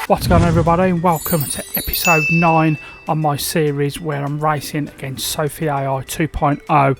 What's going on, everybody, and welcome to episode 9 on my series where I'm racing against SOPHY 2.0.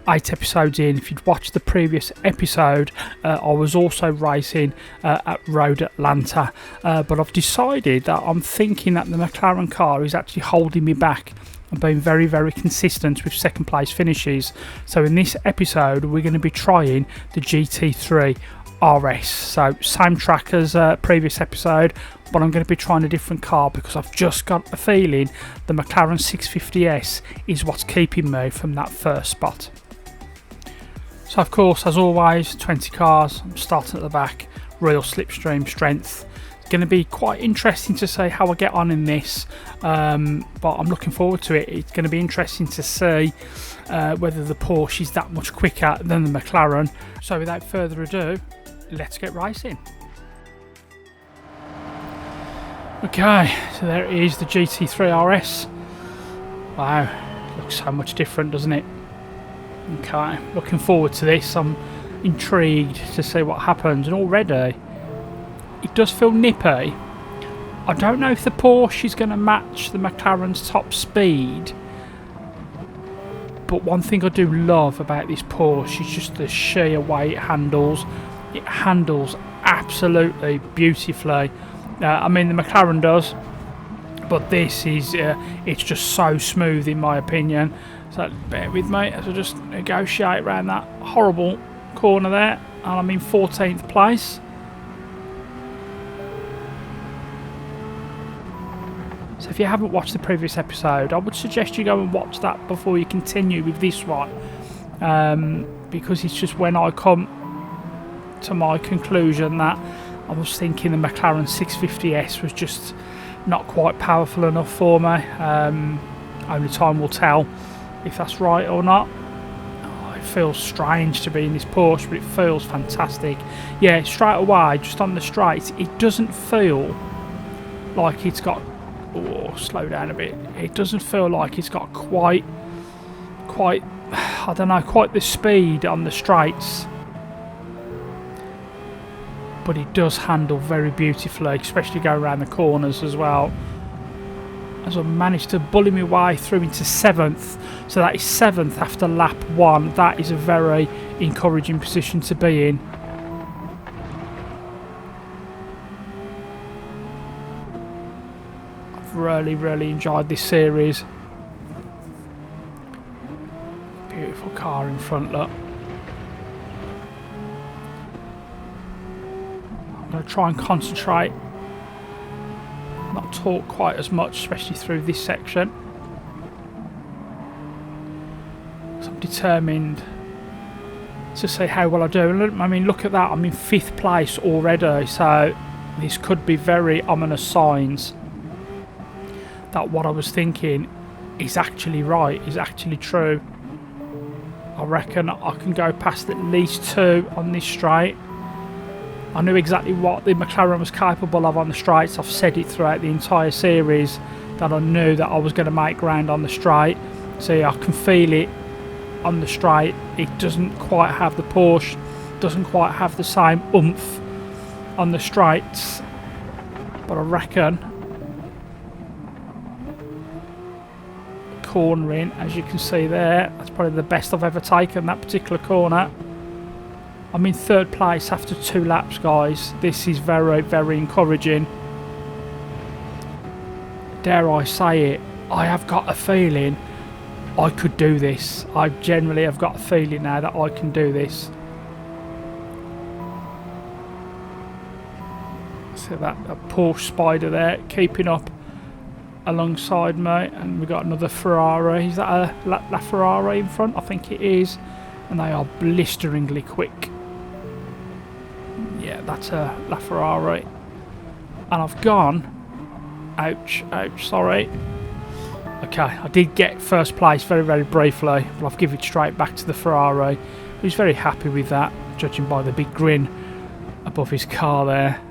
8 episodes in. If you'd watched the previous episode, I was also racing at Road Atlanta, but I've decided that I'm thinking that the McLaren car is actually holding me back and being very consistent with second place finishes. So in this episode we're going to be trying the GT3 RS, so same track as previous episode, but I'm going to be trying a different car because I've just got a feeling the McLaren 650S is what's keeping me from that first spot. So of course, as always, 20 cars. I'm starting at the back, real slipstream strength. It's going to be quite interesting to see how I get on in this, but I'm looking forward to it. It's going to be interesting to see whether the Porsche is that much quicker than the McLaren. So without further ado, let's get racing. Okay, so there it is, the GT3 RS. Wow, looks so much different, doesn't it? Okay, looking forward to this. I'm intrigued to see what happens, and already it does feel nippy. I don't know if the Porsche is going to match the McLaren's top speed, but one thing I do love about this Porsche is just the sheer way it handles. It handles absolutely beautifully. I mean, the McLaren does, but this is it's just so smooth in my opinion. So bear with me as I just negotiate around that horrible corner there, and I'm in 14th place. So if you haven't watched the previous episode, I would suggest you go and watch that before you continue with this one, because it's just when I come to my conclusion that I was thinking the McLaren 650S was just not quite powerful enough for me. Only time will tell if that's right or not. Oh, it feels strange to be in this Porsche, but it feels fantastic. Yeah, straight away, just on the straight, it doesn't feel like it's got... Oh, slow down a bit. It doesn't feel like it's got quite, I don't know, quite the speed on the straights. But it does handle very beautifully, especially going around the corners as well. As I managed to bully my way through into 7th, so that is 7th after lap 1. That is a very encouraging position to be in. I've really enjoyed this series. Beautiful car in front, look. I'm going to try and concentrate, not talk quite as much, especially through this section. So I'm determined to see how well I do. I mean, look at that, I'm in 5th place already, so this could be very ominous signs that what I was thinking is actually right, is actually true. I reckon I can go past at least 2 on this straight. I knew exactly what the McLaren was capable of on the straights. I've said it throughout the entire series that I knew that I was going to make ground on the straight. See, I can feel it on the straight. It doesn't quite have the Porsche, doesn't quite have the same oomph on the straights, but I reckon cornering, as you can see there, that's probably the best I've ever taken, that particular corner. I'm in 3rd place after 2 laps, guys. This is very encouraging. Dare I say it, I have got a feeling I could do this. I generally have got a feeling now that I can do this. See that Porsche Spider there keeping up alongside me, and we've got another Ferrari. Is that a LaFerrari in front? I think it is, and they are blisteringly quick. Yeah, that's a LaFerrari, and I've gone, ouch, sorry. Okay, I did get 1st place very briefly, but I've given it straight back to the Ferrari, who's very happy with that, judging by the big grin above his car there.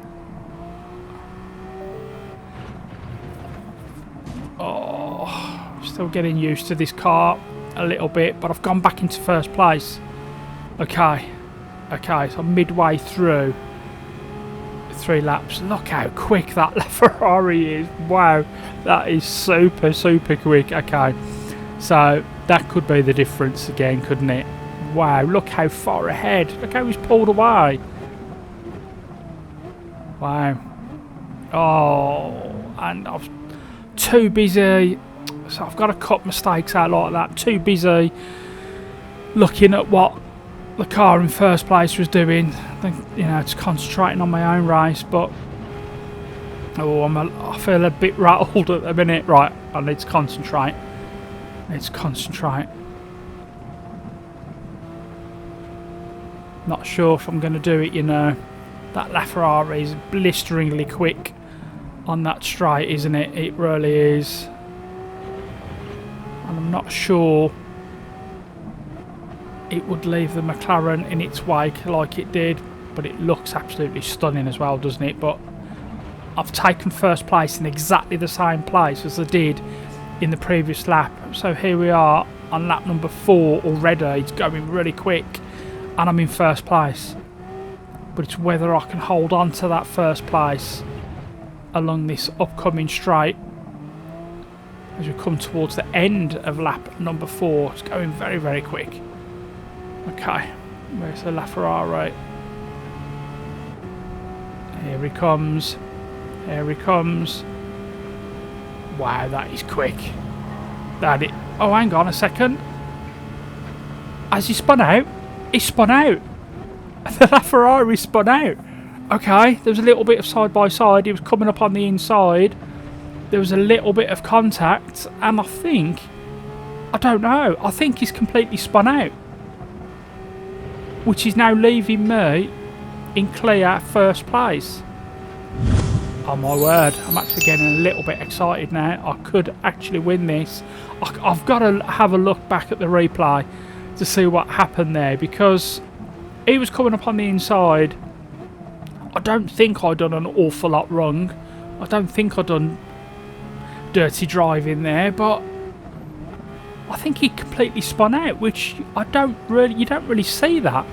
Oh, still getting used to this car a little bit, but I've gone back into 1st place. Okay, so I'm midway through 3 laps. Look how quick that Ferrari is. Wow, that is super, super quick. Okay, so that could be the difference again, couldn't it? Wow, look how far ahead. Look how he's pulled away. Wow. Oh, and I was too busy. So I've got to cut mistakes out like that. Too busy looking at what the car in first place was doing. I think, you know, it's concentrating on my own race. But oh, I feel a bit rattled at the minute. Right, I need to concentrate. Let's concentrate. Not sure if I'm going to do it, you know. That LaFerrari is blisteringly quick on that straight, isn't it? It really is. And I'm not sure it would leave the McLaren in its wake like it did. But it looks absolutely stunning as well, doesn't it? But I've taken first place in exactly the same place as I did in the previous lap. So here we are on lap number 4 already. It's going really quick. And I'm in first place. But it's whether I can hold on to that first place along this upcoming straight as we come towards the end of lap number 4. It's going very, very quick. Okay, where's the LaFerrari? Here he comes. Here he comes. Wow, that is quick. That it. Oh, hang on a second. Has he spun out? He spun out. The LaFerrari spun out. Okay, there was a little bit of side by side. He was coming up on the inside. There was a little bit of contact, and I don't know. I think he's completely spun out, which is now leaving me in clear first place. Oh my word, I'm actually getting a little bit excited now. I could actually win this. I've got to have a look back at the replay to see what happened there, because he was coming up on the inside. I don't think I'd done an awful lot wrong. I don't think I'd done dirty driving there, but I think he completely spun out, which you don't really see that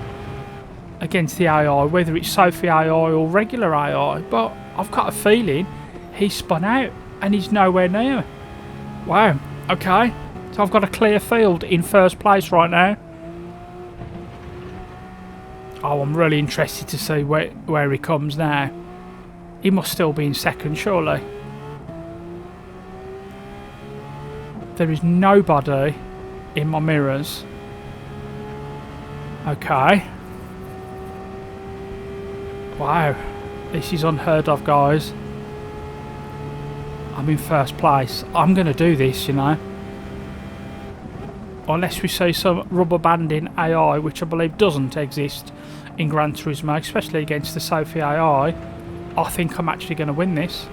against the AI, whether it's SOPHY AI or regular AI, but I've got a feeling he spun out and he's nowhere near. Wow, okay, so I've got a clear field in first place right now. Oh, I'm really interested to see where he comes now. He must still be in second, surely. There is nobody in my mirrors. Okay. Wow. This is unheard of, guys. I'm in first place. I'm going to do this, you know. Unless we see some rubber banding AI, which I believe doesn't exist in Gran Turismo, especially against the SOPHY AI, I think I'm actually going to win this.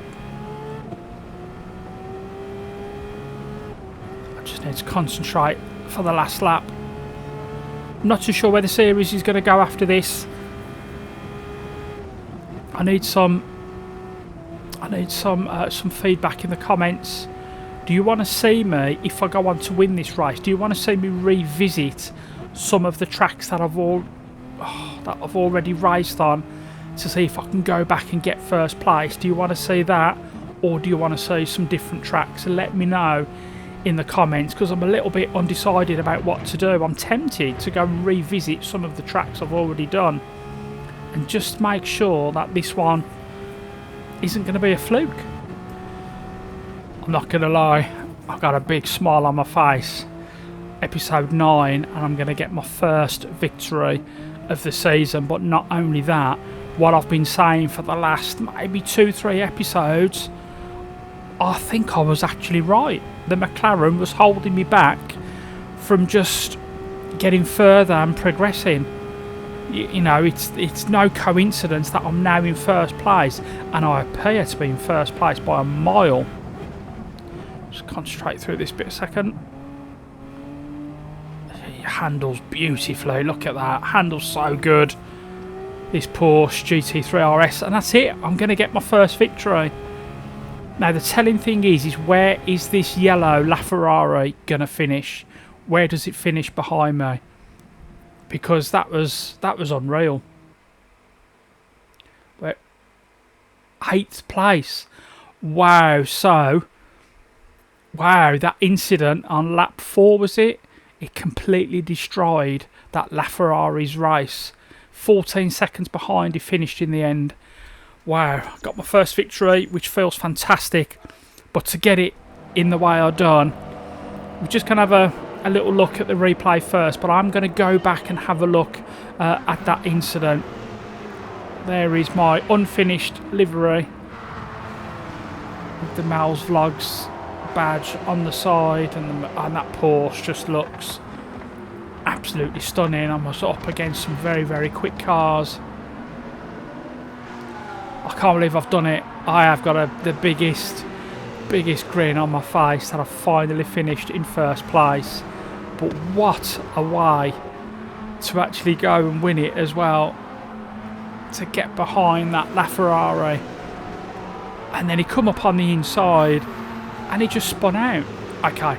I just need to concentrate for the last lap. I'm not too sure where the series is going to go after this. I need some feedback in the comments. Do you want to see me, if I go on to win this race, do you want to see me revisit some of the tracks that I've already raced on to see if I can go back and get first place? Do you want to see that, or do you want to see some different tracks? Let me know in the comments, because I'm a little bit undecided about what to do. I'm tempted to go and revisit some of the tracks I've already done and just make sure that this one isn't going to be a fluke. I'm not going to lie, I've got a big smile on my face. Episode 9, and I'm going to get my first victory of the season. But not only that, what I've been saying for the last maybe 2-3 episodes, I think I was actually right. The McLaren was holding me back from just getting further and progressing. You know, it's no coincidence that I'm now in first place, and I appear to be in first place by a mile. Just concentrate through this bit a second. It handles beautifully. Look at that. Handles so good. This Porsche GT3 RS, and that's it. I'm going to get my first victory. Now the telling thing is where is this yellow LaFerrari going to finish? Where does it finish behind me? Because that was unreal. 8th place. Wow, so, wow, that incident on lap 4, was it? It completely destroyed that LaFerrari's race. 14 seconds behind, he finished in the end. Wow, got my first victory, which feels fantastic. But to get it in the way I done, we're just going to have a little look at the replay first. But I'm going to go back and have a look at that incident. There is my unfinished livery with the MELSVLOGS badge on the side, and that Porsche just looks absolutely stunning. I'm up against some very, very quick cars. I can't believe I've done it. I have got the biggest grin on my face that I've finally finished in first place. But what a way to actually go and win it as well, to get behind that LaFerrari. And then he come up on the inside and he just spun out. Okay,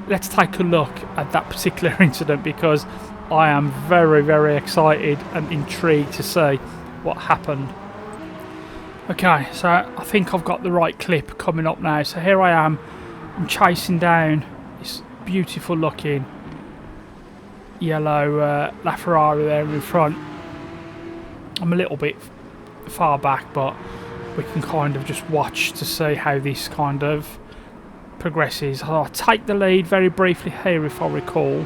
let's take a look at that particular incident, because I am very, very excited and intrigued to see what happened. Okay, so I think I've got the right clip coming up now. So here I am, I'm chasing down this beautiful looking yellow LaFerrari there in front. I'm a little bit far back, but we can kind of just watch to see how this kind of progresses. I'll take the lead very briefly here, if I recall.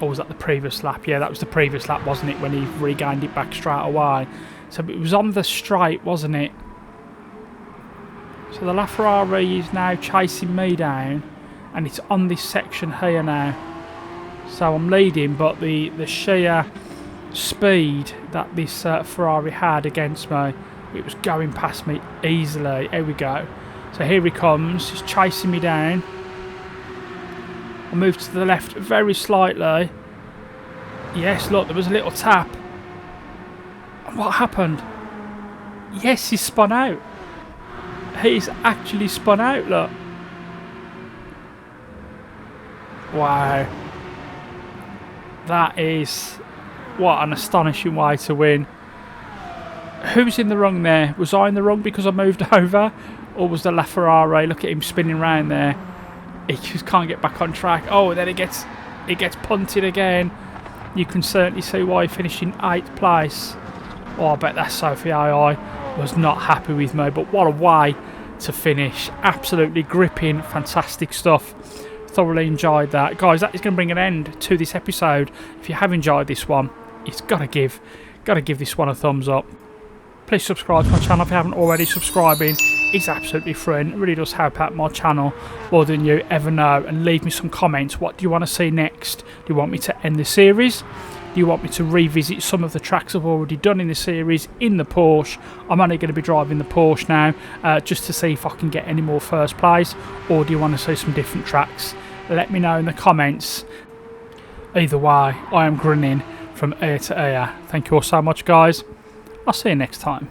Or was that the previous lap? Yeah, that was the previous lap, wasn't it, when he regained it back straight away. So it was on the straight, wasn't it? So the LaFerrari is now chasing me down, and it's on this section here now. So I'm leading, but the sheer speed that this Ferrari had against me, it was going past me easily. Here we go. So here he comes, he's chasing me down. I moved to the left very slightly. Yes, look, there was a little tap. What happened? Yes, he spun out. He's actually spun out, look. Wow. That is, what an astonishing way to win. Who's in the wrong there? Was I in the wrong because I moved over? Or was the LaFerrari? Look at him spinning around there. He just can't get back on track. Oh, and then it gets punted again. You can certainly see why he finished in 8th place. Oh, I bet that SOPHY AI was not happy with me. But what a way to finish. Absolutely gripping, fantastic stuff. Thoroughly enjoyed that. Guys, that is going to bring an end to this episode. If you have enjoyed this one, it's got to give this one a thumbs up. Please subscribe to my channel if you haven't already. Subscribing is absolutely free and it really does help out my channel more than you ever know. And leave me some comments. What do you want to see next? Do you want me to end the series? Do you want me to revisit some of the tracks I've already done in the series in the Porsche? I'm only going to be driving the Porsche now, just to see if I can get any more first place. Or do you want to see some different tracks? Let me know in the comments. Either way, I am grinning from ear to ear. Thank you all so much, guys. I'll see you next time.